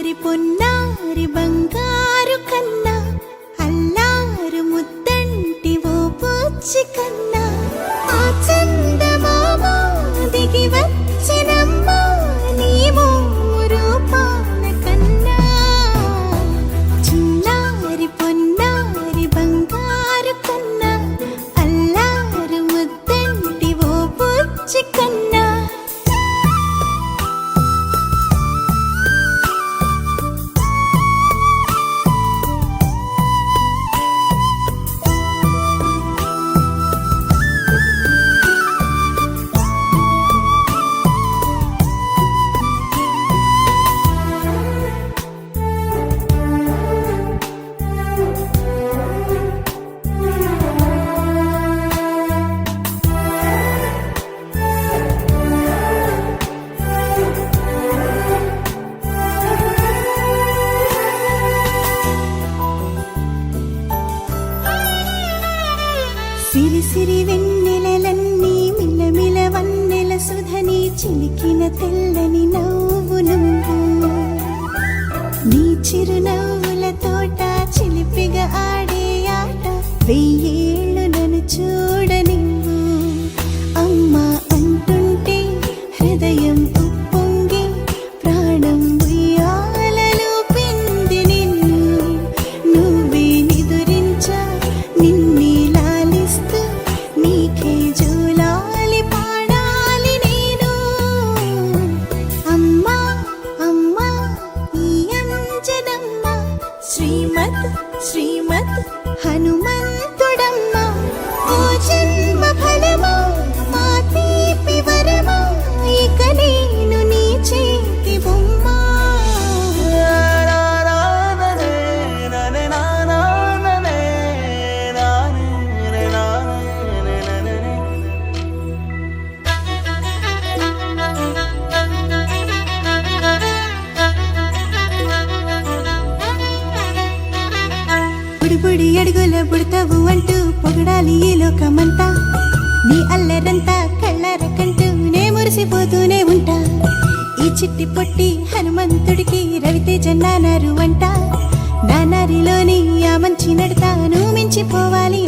చిన్నారి పొన్నారి బంగారు కన్నా అల్లారు ముద్దంటి ఓ బుచ్చి కన్నా ఆ చందమామ దిగి వచ్చినమ్మా నీ రూపాన కన్నా చిన్నారి పొన్నారి బంగారు కన్నా అల్లారు ముద్దంటి ఓ బుచ్చి కన్నా సిరి సిరి వెన్నెలలన్నీ మిలమిల వన్నెల సుధని చిలికిన తెల్లని నవ్వు నువ్వు నీ చిరునవ్వుల తోట చిలిపిగా ఆడే ఆట వెయ్యేళ్ళు నన్ను చూడ నువ్వు అమ్మా అంటుంటే హృదయం ఉప్పొంగి ప్రాణం ఉయ్యాలలో పిండి నిన్ను నువ్వే నిదురించా నిన్నే నీకే జోలాలి పాడాలి నేను అమ్మా అమ్మా ఈ అంజనమ్మ శ్రీమత్ శ్రీమత్ హనుమంతుడమ్మ ఓ జన్మ ఫలమా మా తీపి వరమా ఇక నేను నీ చేతి బొమ్మ బుడి అడుగుల బుడతావు అంటూ పొగడాలి ఈ లోకమంతా నీ అల్లరంతా కళ్ళరకంటూ నే మురిసిపోతూనే ఉంటా ఈ చిట్టి పొట్టి హనుమంతుడికి రవితేజ నానారు అంట నానారిలోని ఆ మంచి నడతాను మించిపోవాలి